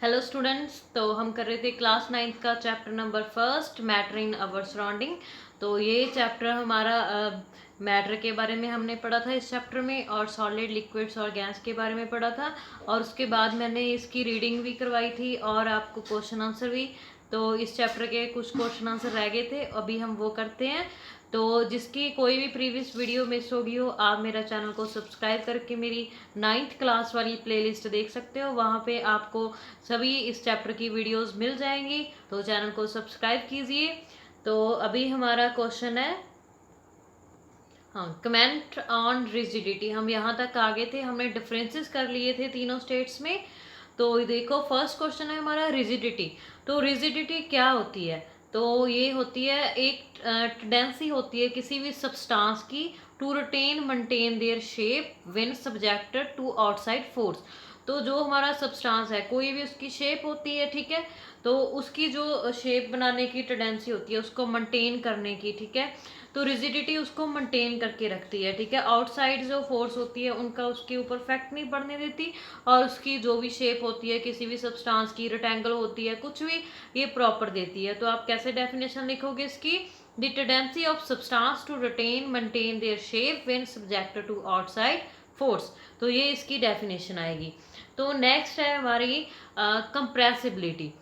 Hello students. तो हम कर रहे थे क्लास 9th का chapter number first, matter in our surrounding. तो ये चैप्टर हमारा मैटर के बारे में हमने पढ़ा था इस चैप्टर में, और सॉलिड, लिक्विड्स और गैस के बारे में पढ़ा था। और उसके बाद मैंने इसकी रीडिंग भी करवाई थी और आपको क्वेश्चन आंसर भी। तो इस चैप्टर के कुछ क्वेश्चन आंसर रह गए थे, अभी हम वो करते हैं। तो जिसकी कोई भी प्रीवियस वीडियो मिस होगी हो, आप मेरा चैनल को सब्सक्राइब करके मेरी 9th क्लास वाली प्लेलिस्ट देख सकते हो। वहाँ पे आपको सभी इस चैप्टर की वीडियोस मिल जाएंगी, तो चैनल को सब्सक्राइब कीजिए। तो अभी हमारा क्वेश्चन है, हाँ, कमेंट ऑन रिजिडिटी। हम यहाँ तक आगे थे, हमने डिफरेंसेस कर लिए थे तीनों स्टेट्स में। तो देखो, फर्स्ट क्वेश्चन है हमारा रिजिडिटी। तो रिजिडिटी क्या होती है? तो ये होती है, एक टेंडेंसी होती है किसी भी सब्सटेंस की to retain maintain their shape when subjected to outside force. तो जो हमारा सब्सटेंस है, कोई भी उसकी शेप होती है, ठीक है। तो उसकी जो शेप बनाने की टेंडेंसी होती है, उसको मेंटेन करने की, ठीक है। तो रिजिडिटी उसको मेंटेन करके रखती है, ठीक है। आउटसाइड जो फोर्स होती है उनका उसके ऊपर इफेक्ट नहीं पड़ने देती, और उसकी जो भी शेप होती है किसी भी सब्सटेंस की, रेक्टेंगल होती है, कुछ भी, ये प्रॉपर देती है। तो आप कैसे डेफिनेशन लिखोगे इसकी? The tendency of substance to retain maintain their shape when subjected to outside force. तो ये इसकी डेफिनेशन आएगी। तो नेक्स्ट है हमारी कंप्रेसिबिलिटी।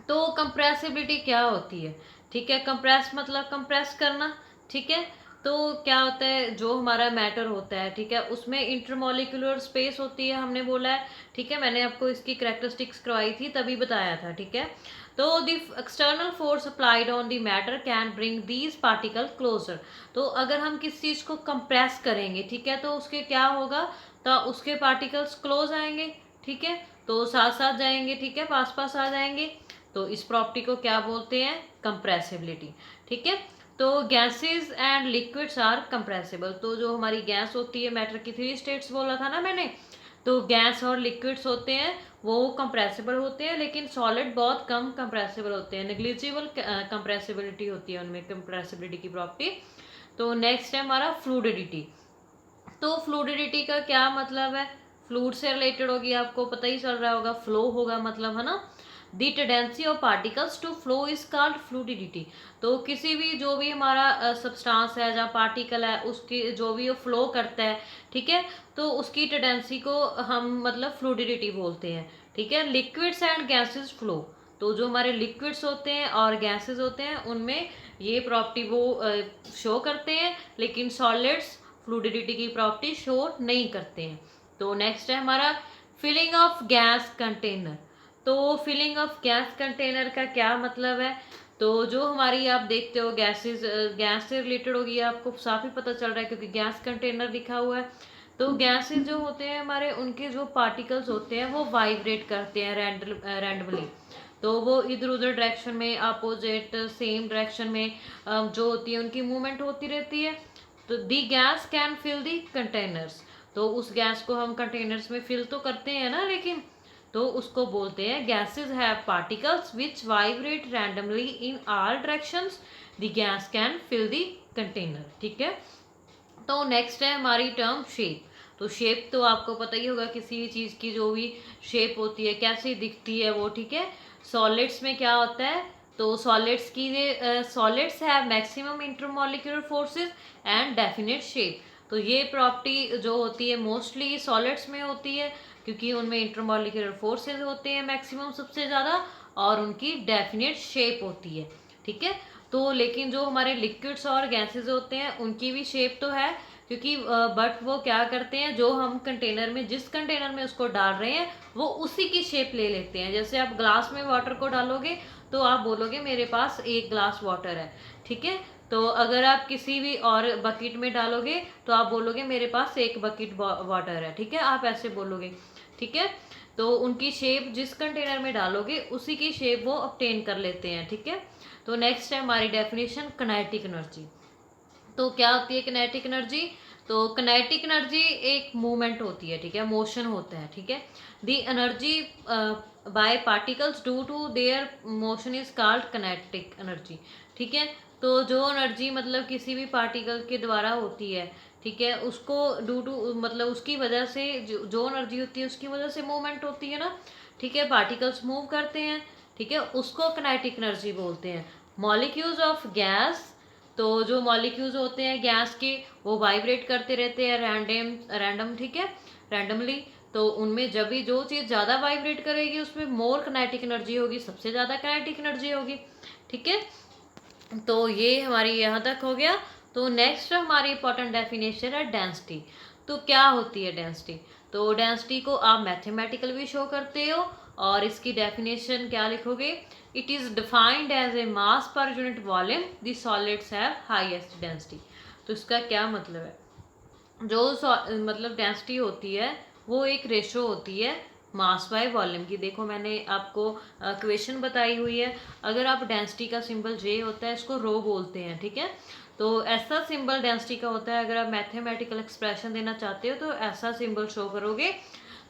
तो कंप्रेसिबिलिटी क्या होती है? ठीक है, कंप्रेस मतलब कंप्रेस करना, ठीक है। तो क्या होता है, जो हमारा मैटर होता है, ठीक है, उसमें इंटरमोलिकुलर स्पेस होती है, हमने बोला है, ठीक है। मैंने आपको इसकी करेक्टरिस्टिक्स करवाई थी, तभी बताया था, ठीक है। तो the external force applied on the matter can bring these particle closer. तो अगर हम किसी चीज को कंप्रेस करेंगे, ठीक है, तो उसके क्या होगा? तो उसके पार्टिकल्स क्लोज आएंगे, ठीक है। तो साथ साथ जाएंगे, ठीक है, पास पास आ जाएंगे। तो इस प्रॉपर्टी को क्या बोलते हैं? कंप्रेसिबिलिटी, ठीक है। तो gases and liquids are compressible. तो जो हमारी गैस होती है, मैटर की 3 स्टेट्स बोला था ना मैंने, तो गैस और लिक्विड्स होते हैं वो कंप्रेसिबल होते हैं, लेकिन सॉलिड बहुत कम कंप्रेसिबल होते हैं, नेग्लिजिबल कंप्रेसिबिलिटी होती है उनमें, कंप्रेसिबिलिटी की प्रॉपर्टी। तो नेक्स्ट है हमारा फ्लूडिडिटी। तो फ्लूडिडिटी का क्या मतलब है? फ्लूड से रिलेटेड होगी, आपको पता ही चल रहा होगा, फ्लो होगा मतलब, है ना। The tendency of particles to flow is called fluidity. तो किसी भी, जो भी हमारा सब्सटेंस है, जहाँ पार्टिकल है, उसकी जो भी वो फ्लो करता है, ठीक है, तो उसकी टेंडेंसी को हम मतलब फ्लूडिडिटी बोलते हैं, ठीक है। Liquids and gases flow. तो जो हमारे लिक्विड्स होते हैं और गैसेस होते हैं, उनमें ये प्रॉपर्टी वो शो करते हैं, लेकिन सॉलिड्स फ्लूडिडिटी की प्रॉपर्टी शो नहीं करते हैं। तो नेक्स्ट है हमारा फिलिंग ऑफ गैस कंटेनर। तो फिलिंग ऑफ गैस कंटेनर का क्या मतलब है? तो जो हमारी, आप देखते हो गैसेस, गैस से रिलेटेड होगी, आपको साफ ही पता चल रहा है क्योंकि गैस कंटेनर लिखा हुआ है। तो गैसेस जो होते हैं हमारे, उनके जो पार्टिकल्स होते हैं वो वाइब्रेट करते हैं रैंडमली। तो वो इधर उधर डायरेक्शन में, अपोजिट, सेम डायरेक्शन में जो होती है उनकी मूवमेंट होती रहती है। तो the gas can fill the containers. तो उस गैस को हम कंटेनर्स में फिल तो करते हैं ना, लेकिन तो उसको बोलते हैं gases have particles which vibrate randomly in all directions. The gas can fill the container, ठीक है। तो नेक्स्ट है हमारी टर्म शेप। तो शेप तो आपको पता ही होगा, किसी भी चीज़ की जो भी शेप होती है कैसी दिखती है वो, ठीक है। सॉलिड्स में क्या होता है? तो सॉलिड्स की, solids have maximum intermolecular forces and definite shape. तो ये प्रॉपर्टी जो होती है मोस्टली सॉलिड्स में होती है, क्योंकि उनमें इंटरमोलिकुलर फोर्सेस होते हैं मैक्सिमम सबसे ज़्यादा, और उनकी डेफिनेट शेप होती है, ठीक है। तो लेकिन जो हमारे लिक्विड्स और गैसेस होते हैं उनकी भी शेप तो है, क्योंकि बट वो क्या करते हैं, जो हम कंटेनर में, जिस कंटेनर में उसको डाल रहे हैं, वो उसी की शेप ले लेते हैं। जैसे आप ग्लास में वाटर को डालोगे, तो आप बोलोगे मेरे पास 1 ग्लास वाटर है, ठीक है। तो अगर आप किसी भी और बकेट में डालोगे, तो आप बोलोगे मेरे पास 1 बकेट वाटर है, ठीक है, आप ऐसे बोलोगे, ठीक है। तो उनकी शेप, जिस कंटेनर में डालोगे उसी की शेप वो ऑब्टेन कर लेते हैं, ठीक है। तो नेक्स्ट है हमारी डेफिनेशन, काइनेटिक एनर्जी। तो क्या होती है काइनेटिक एनर्जी? तो काइनेटिक एनर्जी एक मूवमेंट होती है, ठीक है, मोशन होता है, ठीक है। The energy by particles due to their motion is called kinetic energy, ठीक है। तो जो एनर्जी मतलब किसी भी पार्टिकल के द्वारा होती है, ठीक है, उसको ड्यू टू मतलब उसकी वजह से, जो एनर्जी होती है उसकी वजह से मूवमेंट होती है ना, ठीक है, पार्टिकल्स मूव करते हैं, ठीक है, उसको काइनेटिक एनर्जी बोलते हैं। मॉलिक्यूल्स ऑफ गैस, तो जो मॉलिक्यूल्स होते हैं गैस के वो वाइब्रेट करते रहते हैं रैंडम, ठीक है, रैंडमली। तो उनमें जब भी जो चीज़ ज़्यादा वाइब्रेट करेगी उसमें मोर काइनेटिक एनर्जी होगी, सबसे ज़्यादा काइनेटिक एनर्जी होगी, ठीक है। तो ये हमारी यहाँ तक हो गया। तो नेक्स्ट हमारी इंपॉर्टेंट डेफिनेशन है डेंसिटी। तो क्या होती है डेंसिटी? तो डेंसिटी को आप मैथमेटिकल भी शो करते हो, और इसकी डेफिनेशन क्या लिखोगे? It is defined as a mass per unit volume the solids have highest density. तो इसका क्या मतलब है? जो मतलब डेंसिटी होती है वो एक रेशो होती है मास बाय वॉल्यूम की। देखो मैंने आपको क्वेश्चन बताई हुई है। अगर आप डेंसिटी का सिंबल जे होता है, इसको रो बोलते हैं, ठीक है। तो ऐसा सिंबल डेंसिटी का होता है। अगर आप मैथमेटिकल एक्सप्रेशन देना चाहते हो तो ऐसा सिंबल शो करोगे।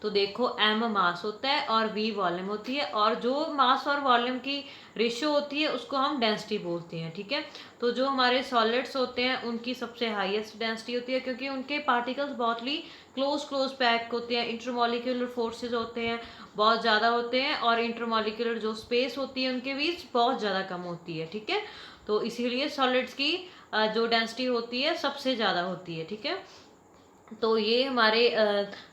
तो देखो एम मास होता है और वी वॉल्यूम होती है, और जो मास और वॉल्यूम की रेशियो होती है उसको हम डेंसिटी बोलते हैं, ठीक है। तो जो हमारे सॉलिड्स होते हैं उनकी सबसे हाईएस्ट डेंसिटी होती है, क्योंकि उनके पार्टिकल्स बहुत ही क्लोज पैक होते हैं। इंटरमॉलिक्यूलर फोर्सेस होते हैं बहुत ज़्यादा होते हैं, और इंटरमॉलिक्यूलर जो स्पेस होती है उनके बीच बहुत ज़्यादा कम होती है, ठीक है। तो इसीलिए सॉलिड्स की जो डेंसिटी होती है सबसे ज़्यादा होती है, ठीक है। तो ये हमारे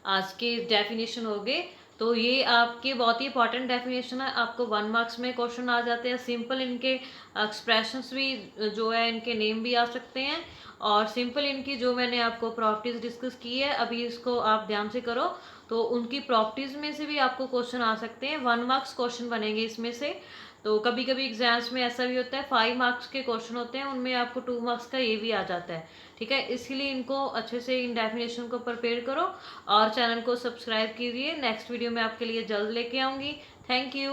आज के डेफिनेशन हो गए। तो ये आपके बहुत ही इंपॉर्टेंट डेफिनेशन है, आपको 1 मार्क्स में क्वेश्चन आ जाते हैं। सिंपल इनके एक्सप्रेशंस भी जो है इनके नेम भी आ सकते हैं, और सिंपल इनकी जो मैंने आपको प्रॉपर्टीज डिस्कस की है अभी, इसको आप ध्यान से करो। तो उनकी प्रॉपर्टीज में से भी आपको क्वेश्चन आ सकते हैं, 1 मार्क्स क्वेश्चन बनेंगे इसमें से। तो कभी कभी एग्जाम्स में ऐसा भी होता है 5 मार्क्स के क्वेश्चन होते हैं, उनमें आपको 2 मार्क्स का ये भी आ जाता है, ठीक है। इसलिए इनको अच्छे से इन डेफिनेशन को प्रिपेयर करो, और चैनल को सब्सक्राइब कीजिए। नेक्स्ट वीडियो में आपके लिए जल्द लेके आऊँगी। Thank you.